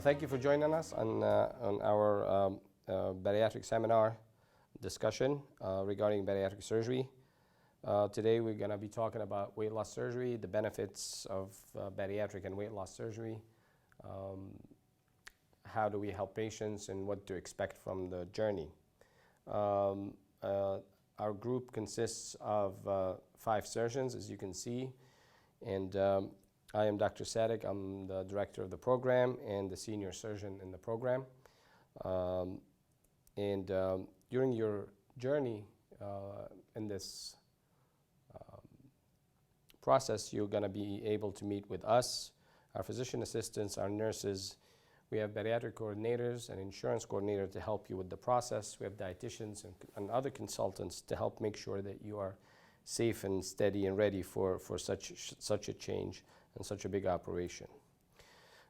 Well, thank you for joining us on our bariatric seminar discussion regarding bariatric surgery. Today we're going to be talking about weight loss surgery, the benefits of bariatric and weight loss surgery, how do we help patients, and what to expect from the journey. Our group consists of 5 surgeons, as you can see, and I am Dr. Sadek. I'm the director of the program and the senior surgeon in the program. During your journey in this process, you're going to be able to meet with us, our physician assistants, our nurses. We have bariatric coordinators and insurance coordinators to help you with the process. We have dietitians and other consultants to help make sure that you are safe and steady and ready for such a change and such a big operation.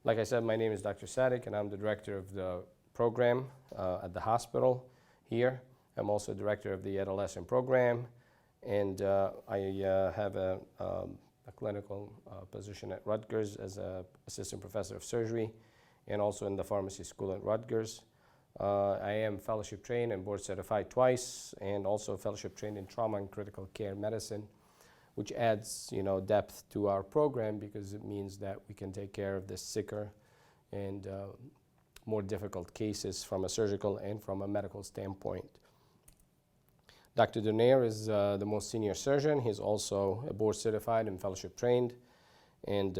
Like I said, my name is Dr. Sadek, and I'm the director of the program at the hospital here. I'm also director of the adolescent program, and I have a clinical position at Rutgers as an assistant professor of surgery, and also in the pharmacy school at Rutgers. I am fellowship trained and board certified twice, and also fellowship trained in trauma and critical care medicine, which adds, depth to our program because it means that we can take care of the sicker and more difficult cases from a surgical and from a medical standpoint. Dr. Donaire is the most senior surgeon. He's also a board certified and fellowship trained, and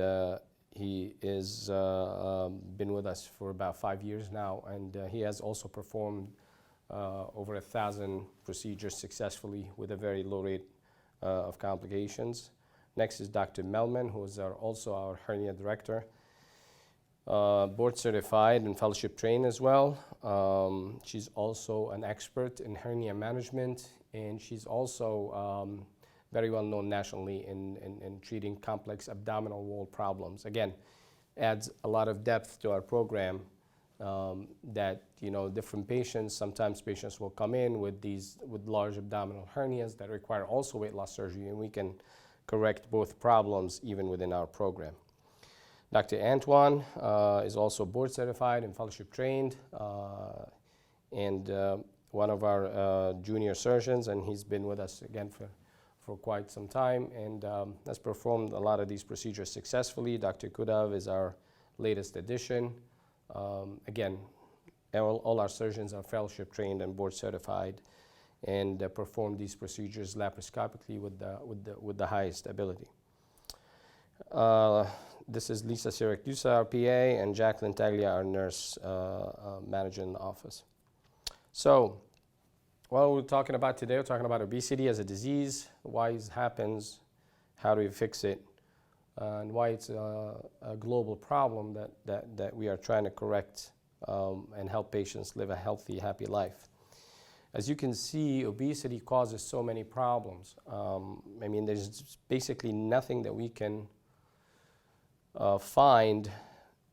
he is been with us for about 5 years now, and he has also performed over 1,000 procedures successfully with a very low rate of complications. Next is Dr. Melman, who is also our hernia director, board certified and fellowship trained as well. She's also an expert in hernia management, and she's also very well known nationally in treating complex abdominal wall problems. Again, adds a lot of depth to our program that, different patients, sometimes patients will come in with large abdominal hernias that require also weight loss surgery, and we can correct both problems even within our program. Dr. Antoine is also board certified and fellowship trained, and one of our junior surgeons, and he's been with us again for quite some time, and has performed a lot of these procedures successfully. Dr. Kudav is our latest addition. Again, all our surgeons are fellowship trained and board certified, and perform these procedures laparoscopically with the highest ability. This is Lisa Siracusa, our PA, and Jacqueline Taglia, our nurse manager in the office. So, what we're talking about today, we're talking about obesity as a disease, why it happens, how do we fix it, and why it's a global problem that we are trying to correct and help patients live a healthy, happy life. As you can see, obesity causes so many problems. There's basically nothing that we can find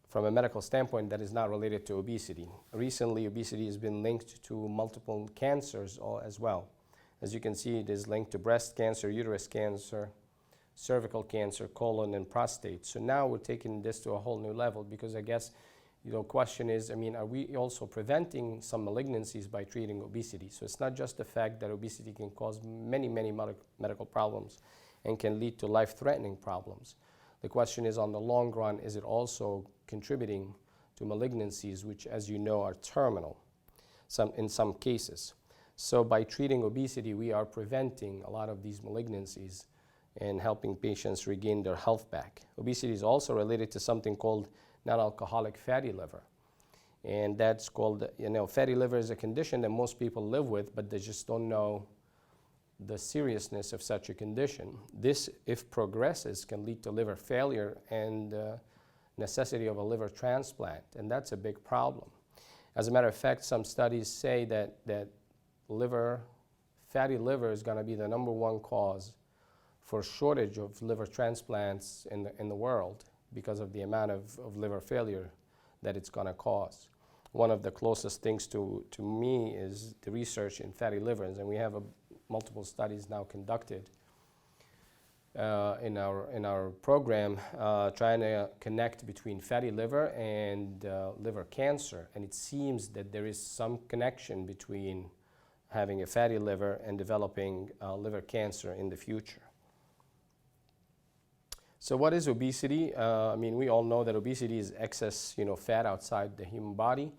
from a medical standpoint that is not related to obesity. Recently, obesity has been linked to multiple cancers as well. As you can see, it is linked to breast cancer, uterus cancer, cervical cancer, colon, and prostate. So now we're taking this to a whole new level because I guess, question is, are we also preventing some malignancies by treating obesity? So it's not just the fact that obesity can cause many, many medical problems and can lead to life-threatening problems. The question is, on the long run, is it also contributing to malignancies, which, as you know, are terminal in some cases. So by treating obesity, we are preventing a lot of these malignancies and helping patients regain their health back. Obesity is also related to something called non-alcoholic fatty liver. And that's called, fatty liver is a condition that most people live with, but they just don't know the seriousness of such a condition. This, if progresses, can lead to liver failure and necessity of a liver transplant, and that's a big problem. As a matter of fact, some studies say that fatty liver is going to be the #1 cause for shortage of liver transplants in the world because of the amount of liver failure that it's going to cause. One of the closest things to me is the research in fatty livers, and we have multiple studies now conducted in our program, trying to connect between fatty liver and liver cancer, and it seems that there is some connection between having a fatty liver and developing liver cancer in the future. So what is obesity? I mean, we all know that obesity is excess, fat outside the human body,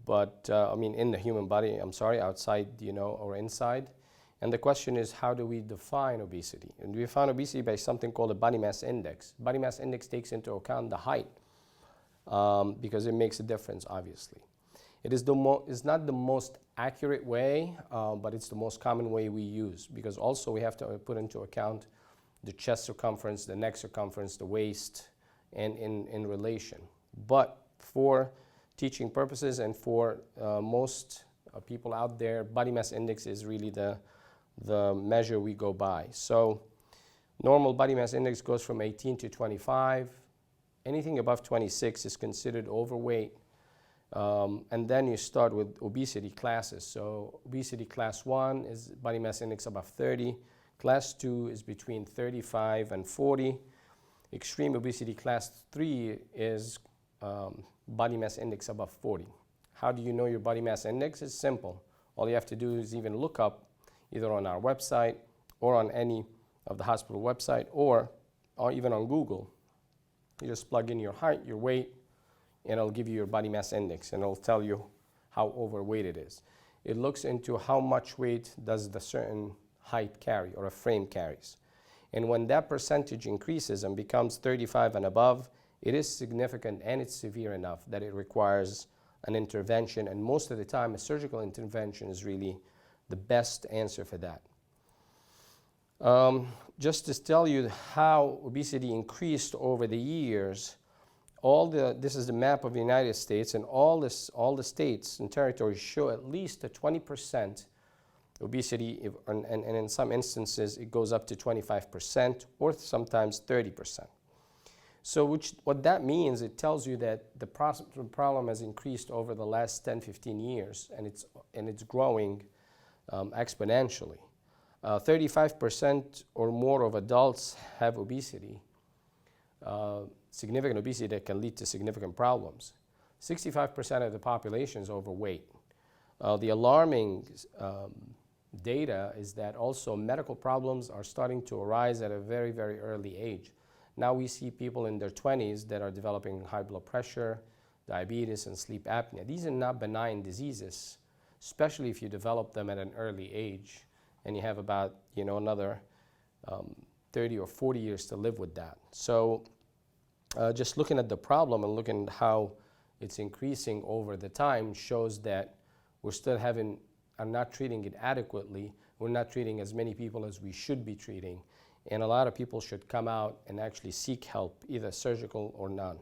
but in the human body, outside, or inside. And the question is, how do we define obesity? And we define obesity by something called a body mass index. Body mass index takes into account the height because it makes a difference, obviously. It is not the most accurate way, but it's the most common way we use, because also we have to put into account the chest circumference, the neck circumference, the waist, and in relation. But for teaching purposes and for most people out there, body mass index is really the measure we go by. So normal body mass index goes from 18 to 25. Anything above 26 is considered overweight. And then you start with obesity classes. So obesity class 1 is body mass index above 30. Class 2 is between 35 and 40. Extreme obesity class 3 is body mass index above 40. How do you know your body mass index? It's simple. All you have to do is even look up either on our website or on any of the hospital website or even on Google. You just plug in your height, your weight, and it'll give you your body mass index, and it'll tell you how overweight it is. It looks into how much weight does the certain height carry or a frame carries. And when that percentage increases and becomes 35 and above, it is significant and it's severe enough that it requires an intervention, and most of the time a surgical intervention is really the best answer for that. Just to tell you how obesity increased over the years, this is the map of the United States, and all the states and territories show at least a 20% obesity, and in some instances it goes up to 25% or sometimes 30%. So what that means, it tells you that the problem has increased over the last 10-15 years, and it's growing exponentially. 35% or more of adults have obesity, significant obesity that can lead to significant problems. 65% of the population is overweight. The alarming data is that also medical problems are starting to arise at a very, very early age. Now we see people in their 20s that are developing high blood pressure, diabetes, and sleep apnea. These are not benign diseases, especially if you develop them at an early age and you have about another 30 or 40 years to live with that. So just looking at the problem and looking at how it's increasing over the time shows that we're still are not treating it adequately. We're not treating as many people as we should be treating. And a lot of people should come out and actually seek help, either surgical or none.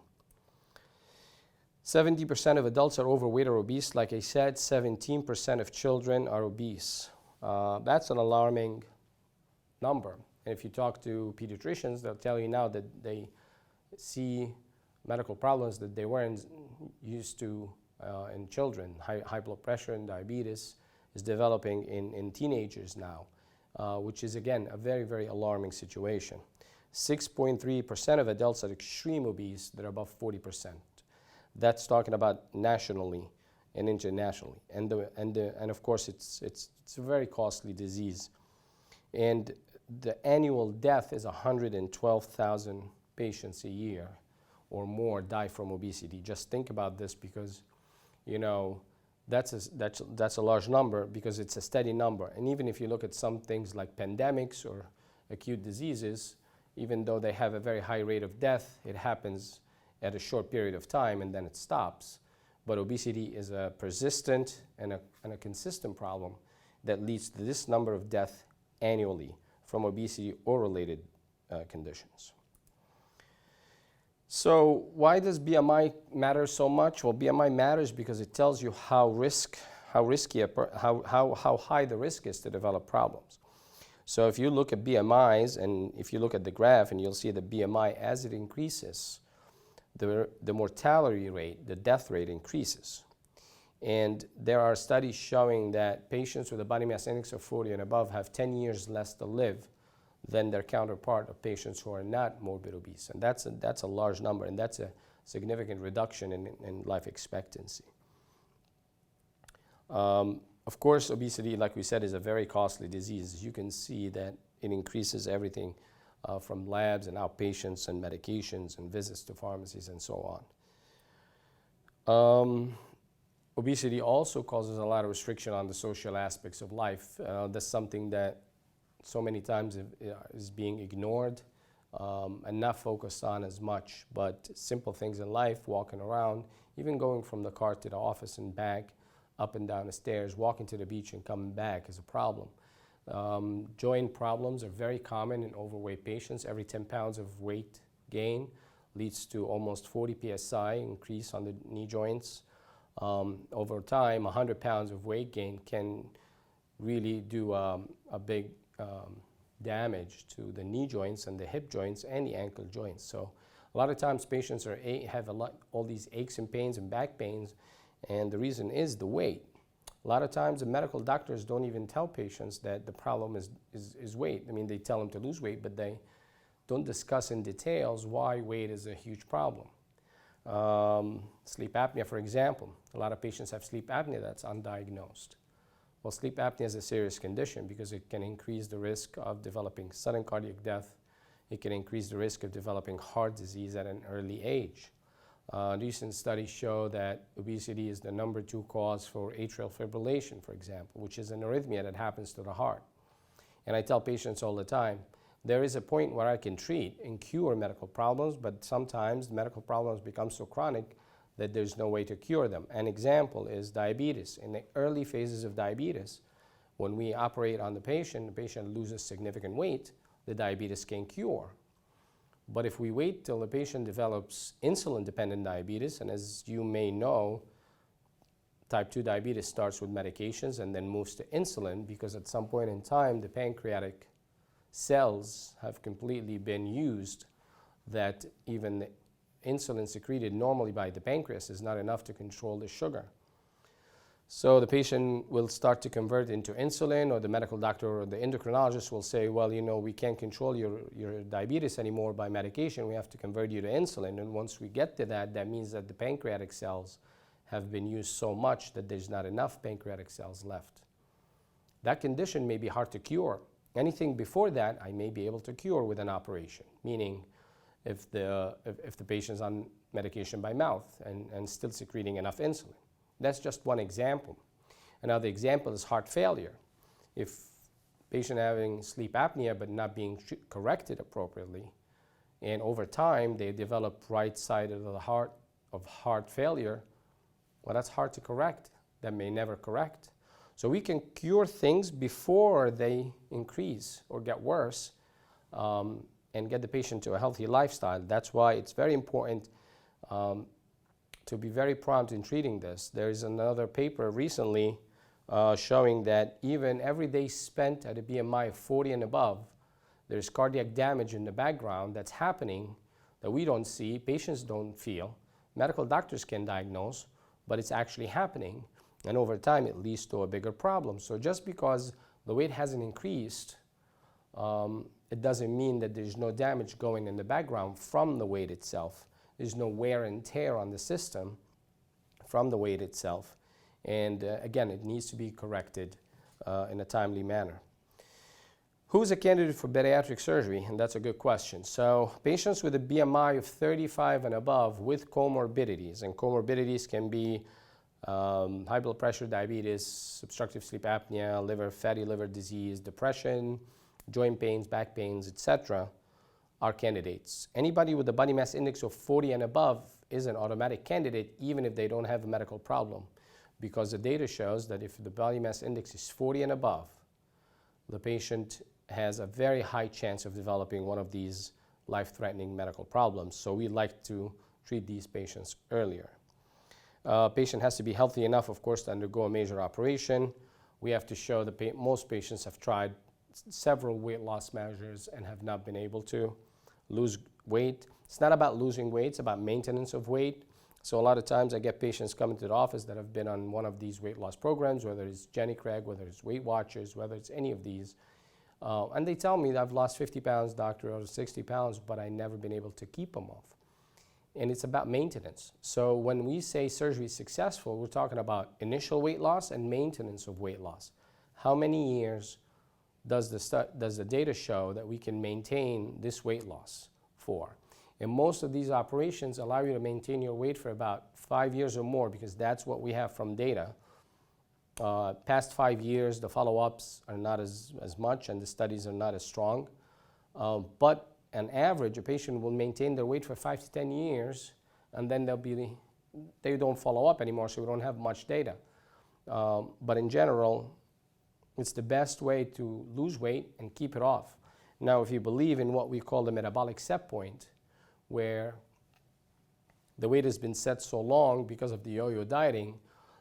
70% of adults are overweight or obese. Like I said, 17% of children are obese. That's an alarming number. And if you talk to pediatricians, they'll tell you now that they see medical problems that they weren't used to in children. High blood pressure and diabetes is developing in teenagers now, which is, again, a very, very alarming situation. 6.3% of adults are extreme obese. They're above 40%. That's talking about nationally and internationally. And of course, it's a very costly disease. And the annual death is 112,000 patients a year or more die from obesity. Just think about this, because, that's a large number, because it's a steady number. And even if you look at some things like pandemics or acute diseases, even though they have a very high rate of death, it happens at a short period of time and then it stops. But obesity is a persistent and a consistent problem that leads to this number of deaths annually from obesity or related conditions. So why does BMI matter so much? Well, BMI matters because it tells you how high the risk is to develop problems. So if you look at BMIs, and if you look at the graph, and you'll see the BMI, as it increases, the mortality rate, the death rate increases. And there are studies showing that patients with a body mass index of 40 and above have 10 years less to live than their counterpart of patients who are not morbid obese. And that's a large number, and that's a significant reduction in life expectancy. Of course, obesity, like we said, is a very costly disease. You can see that it increases everything from labs and outpatients and medications and visits to pharmacies and so on. Obesity also causes a lot of restriction on the social aspects of life. That's something that so many times is being ignored and not focused on as much. But simple things in life, walking around, even going from the car to the office and back, up and down the stairs, walking to the beach and coming back is a problem. Joint problems are very common in overweight patients. Every 10 pounds of weight gain leads to almost 40 psi increase on the knee joints. Over time, 100 pounds of weight gain can really do a big damage to the knee joints and the hip joints and the ankle joints. So a lot of times patients have all these aches and pains and back pains, and the reason is the weight. A lot of times the medical doctors don't even tell patients that the problem is weight. I mean, they tell them to lose weight, but they don't discuss in details why weight is a huge problem. Sleep apnea, for example. A lot of patients have sleep apnea that's undiagnosed. Well, sleep apnea is a serious condition because it can increase the risk of developing sudden cardiac death. It can increase the risk of developing heart disease at an early age. Recent studies show that obesity is the #2 cause for atrial fibrillation, for example, which is an arrhythmia that happens to the heart. And I tell patients all the time, there is a point where I can treat and cure medical problems, but sometimes medical problems become so chronic that there's no way to cure them. An example is diabetes. In the early phases of diabetes, when we operate on the patient loses significant weight, the diabetes can cure. But if we wait till the patient develops insulin-dependent diabetes, and as you may know, type 2 diabetes starts with medications and then moves to insulin because at some point in time, the pancreatic cells have completely been used, that even the insulin secreted normally by the pancreas is not enough to control the sugar. So the patient will start to convert into insulin, or the medical doctor or the endocrinologist will say, well, you know, we can't control your diabetes anymore by medication. We have to convert you to insulin. And once we get to that, that means that the pancreatic cells have been used so much that there's not enough pancreatic cells left. That condition may be hard to cure. Anything before that, I may be able to cure with an operation, meaning if the patient's on medication by mouth and still secreting enough insulin. That's just one example. Another example is heart failure. If patient having sleep apnea but not being corrected appropriately, and over time they develop right side of the heart failure, well, that's hard to correct. That may never correct. So we can cure things before they increase or get worse, and get the patient to a healthy lifestyle. That's why it's very important to be very prompt in treating this. There's another paper recently showing that even every day spent at a BMI of 40 and above, there's cardiac damage in the background that's happening that we don't see, patients don't feel, medical doctors can diagnose, but it's actually happening. And over time, it leads to a bigger problem. So just because the weight hasn't increased, it doesn't mean that there's no damage going in the background from the weight itself. There's no wear and tear on the system from the weight itself. And again, it needs to be corrected in a timely manner. Who's a candidate for bariatric surgery? And that's a good question. So patients with a BMI of 35 and above with comorbidities, and comorbidities can be high blood pressure, diabetes, obstructive sleep apnea, fatty liver disease, depression, joint pains, back pains, etc., are candidates. Anybody with a body mass index of 40 and above is an automatic candidate, even if they don't have a medical problem, because the data shows that if the body mass index is 40 and above, the patient has a very high chance of developing one of these life-threatening medical problems. So we like to treat these patients earlier. Patient has to be healthy enough, of course, to undergo a major operation. We have to show that most patients have tried several weight loss measures and have not been able to lose weight. It's not about losing weight, it's about maintenance of weight. So a lot of times I get patients coming to the office that have been on one of these weight loss programs, whether it's Jenny Craig, whether it's Weight Watchers, whether it's any of these. And they tell me that I've lost 50 pounds, doctor, or 60 pounds, but I've never been able to keep them off. And it's about maintenance. So when we say surgery is successful, we're talking about initial weight loss and maintenance of weight loss. How many years does the data show that we can maintain this weight loss for? And most of these operations allow you to maintain your weight for about 5 years or more, because that's what we have from data. Past 5 years, the follow-ups are not as much and the studies are not as strong. But on average, a patient will maintain their weight for 5 to 10 years, and then they don't follow up anymore, so we don't have much data. But in general, it's the best way to lose weight and keep it off. Now, if you believe in what we call the metabolic set point, where the weight has been set so long because of the yo-yo dieting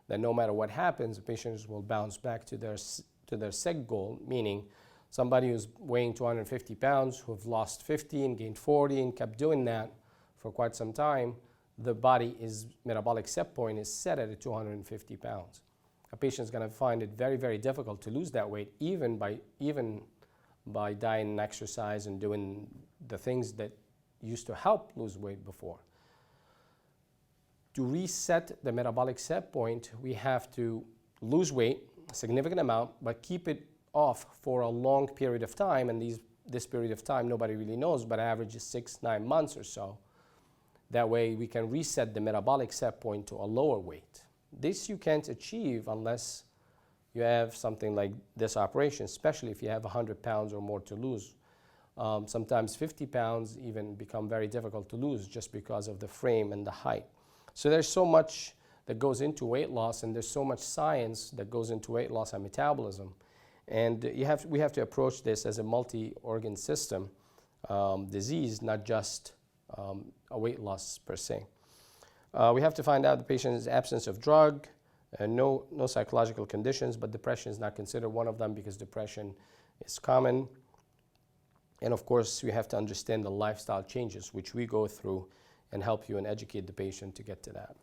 that no matter what happens, the patients will bounce back to their set goal, meaning somebody who's weighing 250 pounds, who have lost 50 and gained 40 and kept doing that for quite some time, the metabolic set point is set at 250 pounds. A patient is going to find it very, very difficult to lose that weight, even by diet and exercise and doing the things that used to help lose weight before. To reset the metabolic set point, we have to lose weight, a significant amount, but keep it off for a long period of time. And this period of time, nobody really knows, but average is 6-9 months or so. That way, we can reset the metabolic set point to a lower weight. This you can't achieve unless you have something like this operation, especially if you have 100 pounds or more to lose. Sometimes 50 pounds even become very difficult to lose just because of the frame and the height. So there's so much that goes into weight loss, and there's so much science that goes into weight loss and metabolism. And we have to approach this as a multi-organ system disease, not just a weight loss per se. We have to find out the patient's absence of drug, no psychological conditions, but depression is not considered one of them because depression is common. And of course, we have to understand the lifestyle changes which we go through and help you and educate the patient to get to that.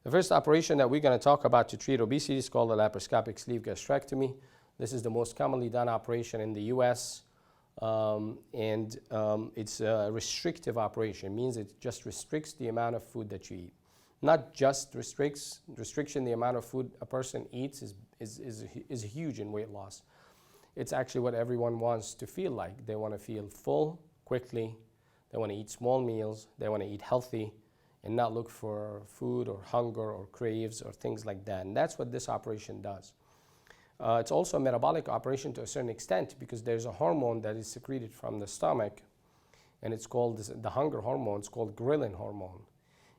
The first operation that we're going to talk about to treat obesity is called a laparoscopic sleeve gastrectomy. This is the most commonly done operation in the US. It's a restrictive operation. It means it just restricts the amount of food that you eat. Not just restriction the amount of food a person eats is huge in weight loss. It's actually what everyone wants to feel like. They want to feel full quickly. They want to eat small meals. They want to eat healthy and not look for food or hunger or craves or things like that. And that's what this operation does. It's also a metabolic operation to a certain extent because there's a hormone that is secreted from the stomach, and it's called the hunger hormone. It's called ghrelin hormone.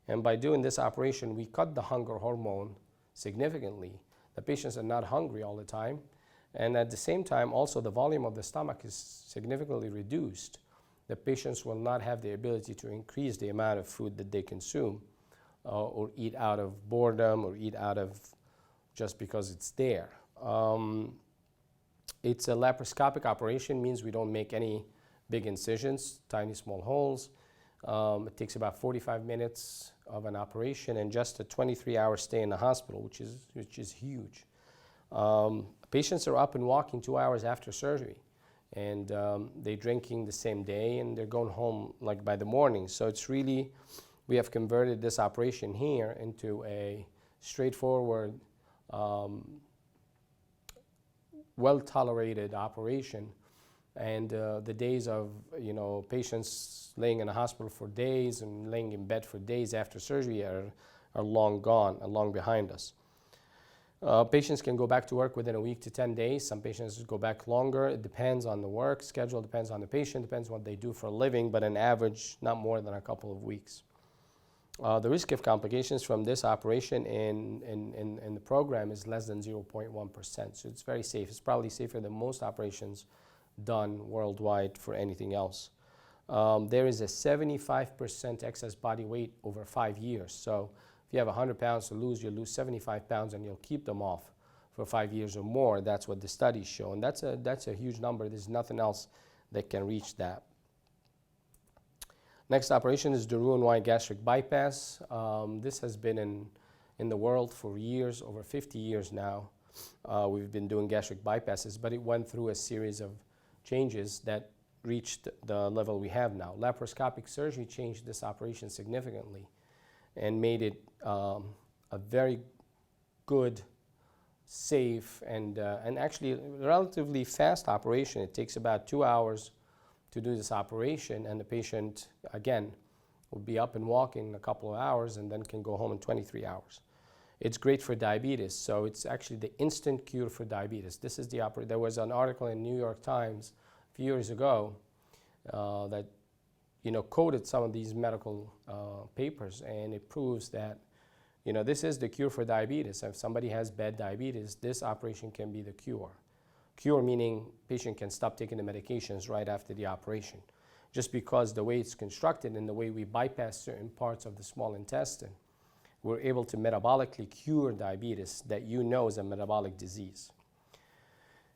And by doing this operation, we cut the hunger hormone significantly. The patients are not hungry all the time. And at the same time, also the volume of the stomach is significantly reduced. The patients will not have the ability to increase the amount of food that they consume or eat out of boredom or eat out of just because it's there. It's a laparoscopic operation, means we don't make any big incisions, tiny small holes. It takes about 45 minutes of an operation and just a 23-hour stay in the hospital, which is huge. Patients are up and walking 2 hours after surgery, and they're drinking the same day, and they're going home like by the morning. So it's really, we have converted this operation here into a straightforward, well-tolerated operation. And the days of patients laying in a hospital for days and laying in bed for days after surgery are long gone and long behind us. Patients can go back to work within a week to 10 days. Some patients go back longer. It depends on the work schedule, depends on the patient, depends what they do for a living, but on average, not more than a couple of weeks. The risk of complications from this operation in the program is less than 0.1%. So it's very safe. It's probably safer than most operations done worldwide for anything else. There is a 75% excess body weight over 5 years. So if you have 100 pounds to lose, you'll lose 75 pounds and you'll keep them off for 5 years or more. That's what the studies show. And that's a huge number. There's nothing else that can reach that. Next operation is the Roux-en-Y gastric bypass. This has been in the world for years, over 50 years now. we've been doing gastric bypasses, but it went through a series of changes that reached the level we have now. Laparoscopic surgery changed this operation significantly and made it a very good, safe, and actually relatively fast operation. It takes about 2 hours to do this operation, and the patient, again, will be up and walking in a couple of hours and then can go home in 23 hours. It's great for diabetes, so it's actually the instant cure for diabetes. This is the there was an article in New York Times a few years ago that quoted some of these medical papers, and it proves that this is the cure for diabetes. If somebody has bad diabetes, this operation can be the cure. Cure meaning patient can stop taking the medications right after the operation. Just because the way it's constructed and the way we bypass certain parts of the small intestine, we're able to metabolically cure diabetes that is a metabolic disease.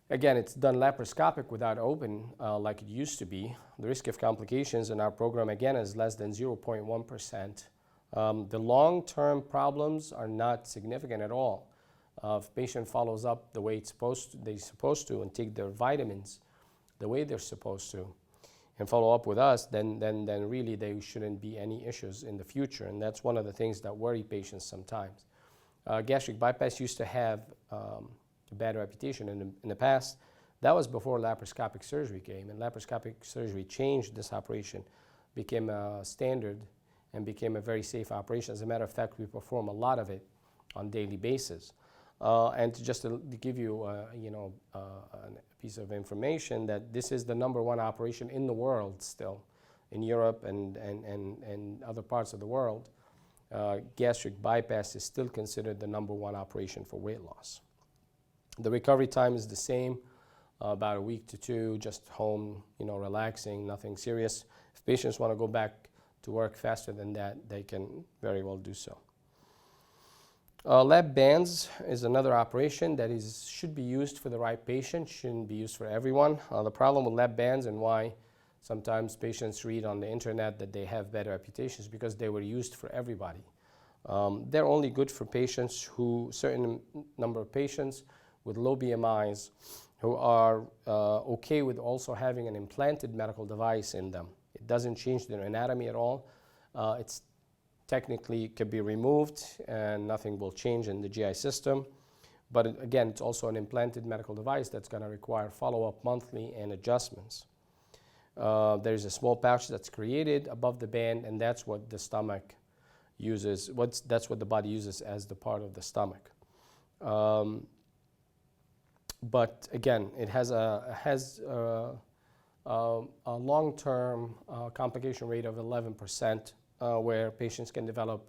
Again, it's done laparoscopic without open like it used to be. The risk of complications in our program, again, is less than 0.1%. The long-term problems are not significant at all. If patient follows up the way they're supposed to and take their vitamins the way they're supposed to and follow up with us, then really there shouldn't be any issues in the future. And that's one of the things that worry patients sometimes. Gastric bypass used to have a bad reputation in the past. That was before laparoscopic surgery came, and laparoscopic surgery changed this operation, became a standard, and became a very safe operation. As a matter of fact, we perform a lot of it on a daily basis. And just to give you, a piece of information, that this is the #1 operation in the world still, in Europe and other parts of the world. Gastric bypass is still considered the #1 operation for weight loss. The recovery time is the same, about a week to 2, just home, relaxing, nothing serious. If patients want to go back to work faster than that, they can very well do so. Lap bands is another operation that should be used for the right patient, shouldn't be used for everyone. The problem with lap bands and why sometimes patients read on the internet that they have bad reputations because they were used for everybody. They're only good for patients certain number of patients with low BMIs who are okay with also having an implanted medical device in them. It doesn't change their anatomy at all. It's technically can be removed and nothing will change in the GI system. But again, it's also an implanted medical device that's going to require follow-up monthly and adjustments. There's a small pouch that's created above the band, and that's what the stomach uses. That's what the body uses as the part of the stomach. But again, it has a long-term complication rate of 11%, where patients can develop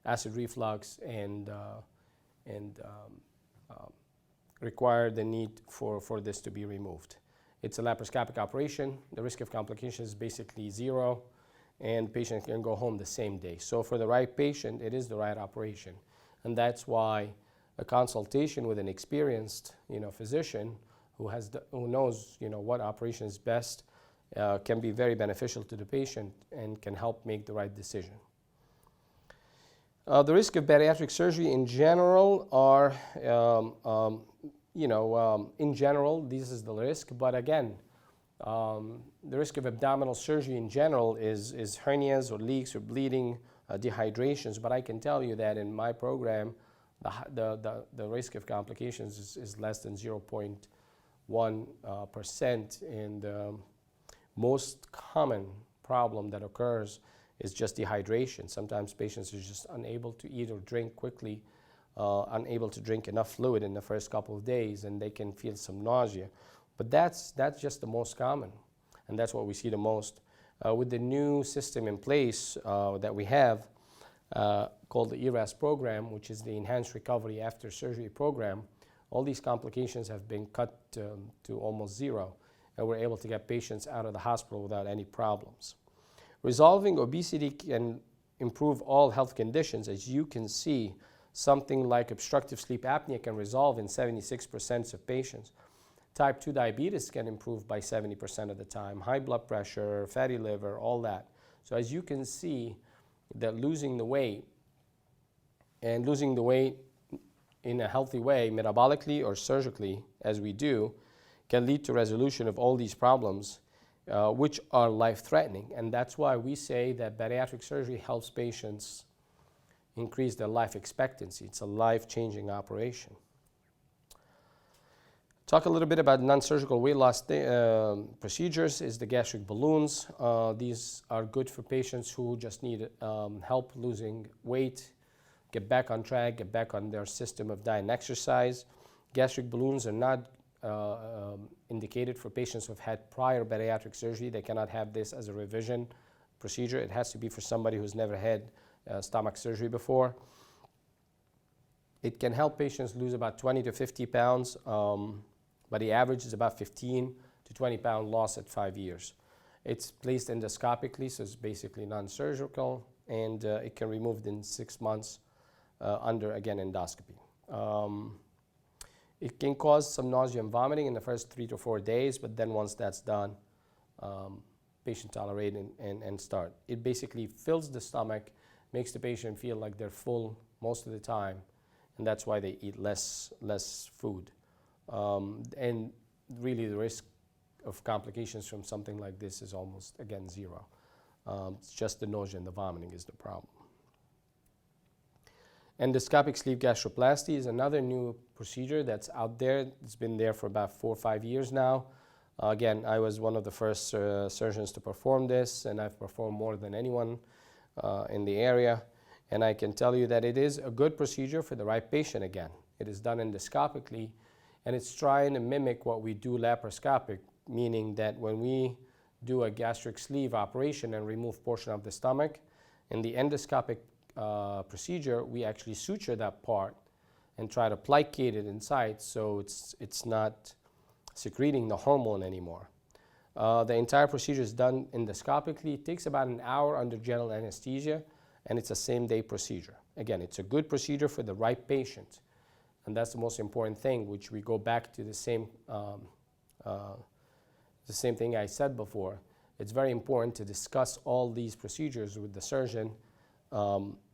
acid reflux and require the need for this to be removed. It's a laparoscopic operation. The risk of complications is basically 0, and the patient can go home the same day. So for the right patient, it is the right operation. And that's why a consultation with an experienced physician who knows what operation is best can be very beneficial to the patient and can help make the right decision. The risk of bariatric surgery in general are, in general, this is the risk. But again, the risk of abdominal surgery in general is hernias or leaks or bleeding, dehydrations. But I can tell you that in my program, the risk of complications is less than 0.1%, and the most common problem that occurs is just dehydration. Sometimes patients are just unable to eat or drink quickly, unable to drink enough fluid in the first couple of days, and they can feel some nausea. But that's just the most common, and that's what we see the most. With the new system in place that we have, called the ERAS program, which is the Enhanced Recovery After Surgery program, all these complications have been cut to almost 0, and we're able to get patients out of the hospital without any problems. Resolving obesity can improve all health conditions. As you can see, something like obstructive sleep apnea can resolve in 76% of patients. Type 2 diabetes can improve by 70% of the time. High blood pressure, fatty liver, all that. So as you can see, that losing the weight in a healthy way, metabolically or surgically, as we do, can lead to resolution of all these problems, which are life-threatening. And that's why we say that bariatric surgery helps patients increase their life expectancy. It's a life-changing operation. Talk a little bit about non-surgical weight loss procedures is the gastric balloons. These are good for patients who just need help losing weight, get back on track, get back on their system of diet and exercise. Gastric balloons are not indicated for patients who have had prior bariatric surgery. They cannot have this as a revision procedure. It has to be for somebody who's never had stomach surgery before. It can help patients lose about 20 to 50 pounds, but the average is about 15 to 20 pound loss at 5 years. It's placed endoscopically, so it's basically non-surgical, and it can be removed in 6 months under, again, endoscopy. It can cause some nausea and vomiting in the first 3 to 4 days, but then once that's done, patient tolerate and start. It basically fills the stomach, makes the patient feel like they're full most of the time, and that's why they eat less food. And really the risk of complications from something like this is almost, again, zero. It's just the nausea and the vomiting is the problem. Endoscopic sleeve gastroplasty is another new procedure that's out there. It's been there for about 4 or 5 years now. Again, I was one of the first surgeons to perform this, and I've performed more than anyone in the area. And I can tell you that it is a good procedure for the right patient again. It is done endoscopically, and it's trying to mimic what we do laparoscopic, meaning that when we do a gastric sleeve operation and remove portion of the stomach, in the endoscopic procedure, we actually suture that part and try to plicate it inside so it's not secreting the hormone anymore. The entire procedure is done endoscopically. It takes about an hour under general anesthesia, and it's a same-day procedure. Again, it's a good procedure for the right patient, and that's the most important thing, which we go back to the same thing I said before. It's very important to discuss all these procedures with the surgeon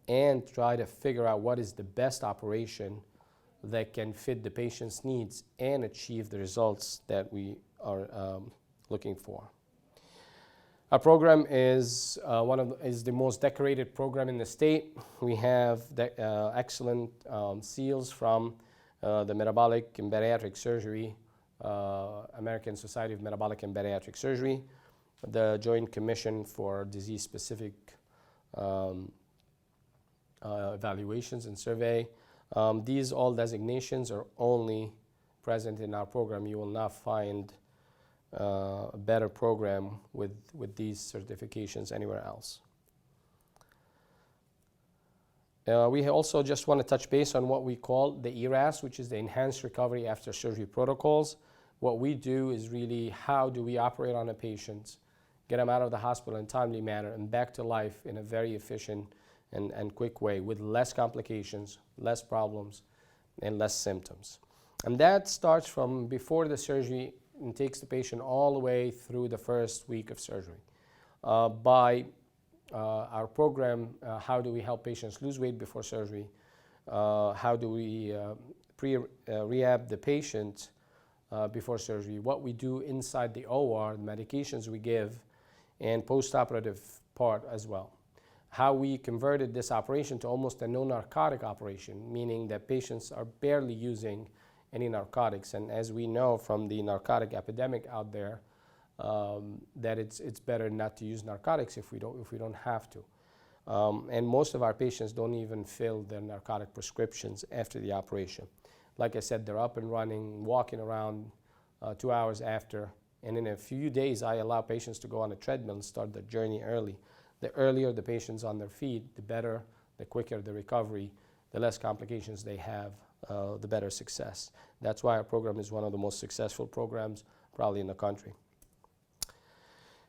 and try to figure out what is the best operation that can fit the patient's needs and achieve the results that we are looking for. Our program is is the most decorated program in the state. We have excellent seals from the Metabolic and Bariatric Surgery, American Society of Metabolic and Bariatric Surgery, the Joint Commission for Disease-Specific Evaluations and Survey. These all designations are only present in our program. You will not find a better program with these certifications anywhere else. We also just want to touch base on what we call the ERAS, which is the Enhanced Recovery After Surgery Protocols. What we do is really how do we operate on a patient, get them out of the hospital in a timely manner and back to life in a very efficient and quick way with less complications, less problems, and less symptoms. And that starts from before the surgery and takes the patient all the way through the first week of surgery. By our program, how do we help patients lose weight before surgery? How do we rehab the patient before surgery? What we do inside the OR, the medications we give, and post-operative part as well. How we converted this operation to almost a no-narcotic operation, meaning that patients are barely using any narcotics. And as we know from the narcotic epidemic out there, that it's better not to use narcotics if we don't have to. And most of our patients don't even fill their narcotic prescriptions after the operation. Like I said, they're up and running, walking around 2 hours after. And in a few days, I allow patients to go on a treadmill and start their journey early. The earlier the patient's on their feet, the better, the quicker the recovery, the less complications they have, the better success. That's why our program is one of the most successful programs probably in the country.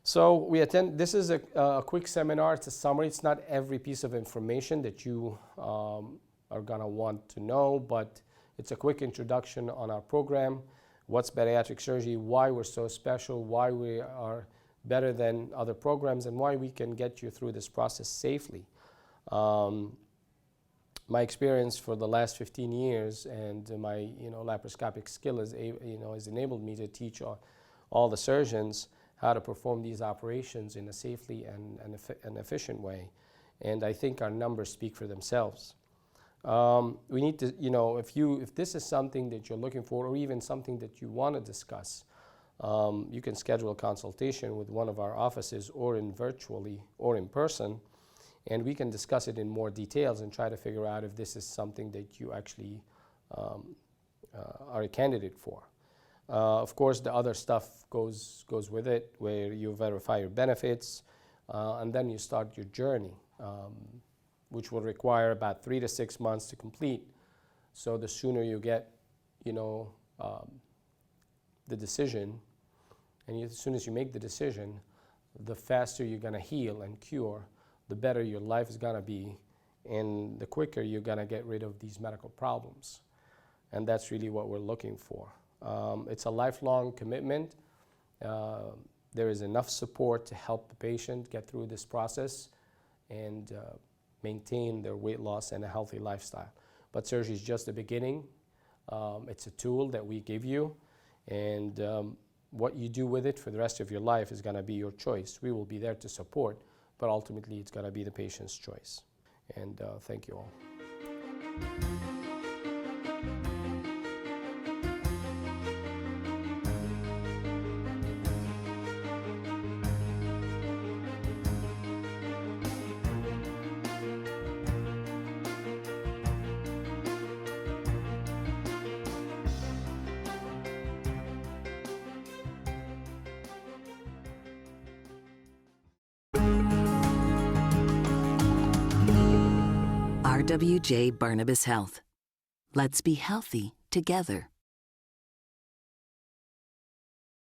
So this is a quick seminar. It's a summary. It's not every piece of information that you are gonna want to know, but it's a quick introduction on our program, what's bariatric surgery, why we're so special, why we are better than other programs, and why we can get you through this process safely. my experience for the last 15 years and my laparoscopic skill has enabled me to teach all the surgeons how to perform these operations in a safely and efficient way. And I think our numbers speak for themselves. We need to, if this is something that you're looking for, or even something that you want to discuss, you can schedule a consultation with one of our offices, or virtually or in person, and we can discuss it in more details and try to figure out if this is something that you actually are a candidate for. Of course, the other stuff goes with it, where you verify your benefits, and then you start your journey, which will require about 3 to 6 months to complete. So the sooner you get, the decision, and as soon as you make the decision, the faster you're going to heal and cure, the better your life is going to be, and the quicker you're going to get rid of these medical problems. And that's really what we're looking for. It's a lifelong commitment. There is enough support to help the patient get through this process and maintain their weight loss and a healthy lifestyle. But surgery is just the beginning. It's a tool that we give you, and what you do with it for the rest of your life is going to be your choice. We will be there to support, but ultimately it's going to be the patient's choice. And thank you all. RWJBarnabas Health. Let's be healthy together.